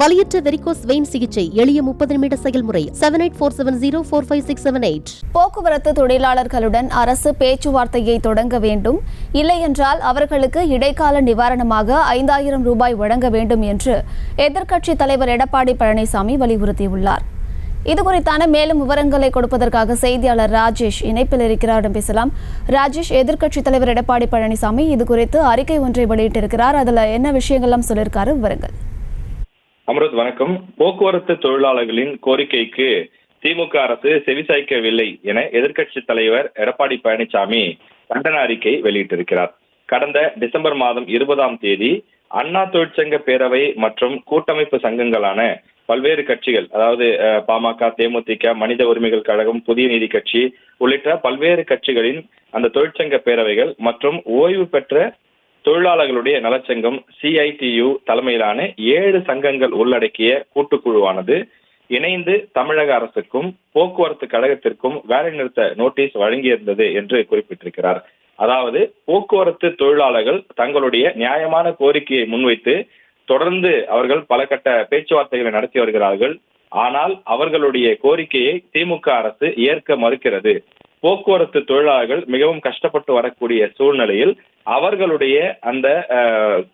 வலியற்ற varicose vein சிகிச்சை எளிய 30 நிமிட செயல்முறை 7847045678. போக்குவரத்து தொழிலாளர்களுடன் அரசு பேச்சுவார்த்தையை தொடங்க வேண்டும், இல்லையென்றால் அவர்களுக்கு இடைக்கால நிவாரணமாக 5000 ரூபாய் வழங்க வேண்டும் என்று எதிர்க்கட்சித் தலைவர் எடப்பாடி பழனிசாமி வலியுறுத்தியுள்ளார். இதுகுறித்தான மேலும் விவரங்களை கொடுப்பதற்காக செய்தியாளர் ராஜேஷ் இணைப்பில் இருக்கிறார். பேசலாம். ராஜேஷ், எதிர்க்கட்சித் தலைவர் எடப்பாடி பழனிசாமி இதுகுறித்து அறிக்கை ஒன்றை வெளியிட்டிருக்கிறார். அதுல என்ன விஷயங்கள்லாம் சொல்லியிருக்காரு, விவரங்கள். அமருத், வணக்கம். போக்குவரத்து தொழிலாளர்களின் கோரிக்கைக்கு திமுக அரசு செவிசாய்க்கவில்லை என எதிர்க்கட்சித் தலைவர் எடப்பாடி பழனிசாமி கண்டன அறிக்கை வெளியிட்டிருக்கிறார். கடந்த டிசம்பர் மாதம் 20ஆம் தேதி அண்ணா தொழிற்சங்க பேரவை மற்றும் கூட்டமைப்பு சங்கங்களான பல்வேறு கட்சிகள், அதாவது பாமக, தேமுதிக, மனித உரிமைகள் கழகம், புதிய நீதி கட்சி உள்ளிட்ட பல்வேறு கட்சிகளின் அந்த தொழிற்சங்க பேரவைகள் மற்றும் ஓய்வு பெற்ற தொழிலாளர்களுடைய நலச்சங்கம் CITU தலைமையிலான 7 சங்கங்கள் உள்ளடக்கிய கூட்டுக்குழுவானது இணைந்து தமிழக அரசுக்கும் போக்குவரத்து கழகத்திற்கும் வேலை நிறுத்த நோட்டீஸ் வழங்கியிருந்தது என்று குறிப்பிட்டிருக்கிறார். அதாவது போக்குவரத்து தொழிலாளர்கள் தங்களுடைய நியாயமான கோரிக்கையை முன்வைத்து தொடர்ந்து அவர்கள் பல கட்ட பேச்சுவார்த்தைகளை நடத்தி வருகிறார்கள். ஆனால் அவர்களுடைய கோரிக்கையை திமுக அரசு ஏற்க மறுக்கிறது. போக்குவரத்து தொழிலாளர்கள் மிகவும் கஷ்டப்பட்டு வரக்கூடிய சூழ்நிலையில் அவர்களுடைய அந்த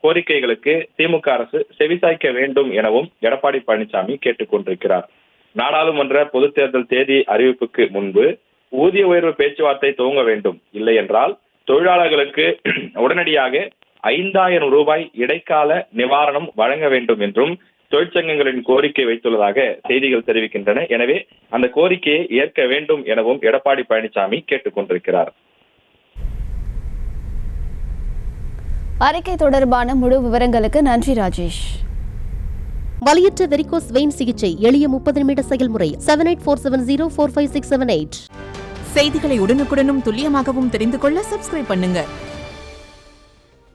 கோரிக்கைகளுக்கு திமுக அரசு செவிசாய்க்க வேண்டும் எனவும் எடப்பாடி பழனிசாமி கேட்டுக்கொண்டிருக்கிறார். நாடாளுமன்ற பொதுத் தேர்தல் தேதி அறிவிப்புக்கு முன்பு ஊதிய உயர்வு பேச்சுவார்த்தை துவங்க வேண்டும், இல்லை என்றால் தொழிலாளர்களுக்கு உடனடியாக 5000 ரூபாய் இடைக்கால நிவாரணம் வழங்க வேண்டும் என்றும் தொழிற்சங்கங்களின் கோரிக்கை வைத்துள்ளதாக செய்திகள் தெரிவிக்கின்றன. எனவே அந்த கோரிக்கையை ஏற்க வேண்டும் எனவும் எடப்பாடி பழனிசாமி கேட்டுக்கொண்டிருக்கிறார். அறிக்கை தொடர்பான முழு விவரங்களுக்கு நன்றி ராஜேஷ். வலியற்ற வெரிகோஸ் வெயின் சிகிச்சை எளிய 30 நிமிட செயல்முறை 7847045678. செய்திகளை உடனுக்குடனும் துல்லியமாகவும் தெரிந்து கொள்ள சப்ஸ்கிரைப் பண்ணுங்க.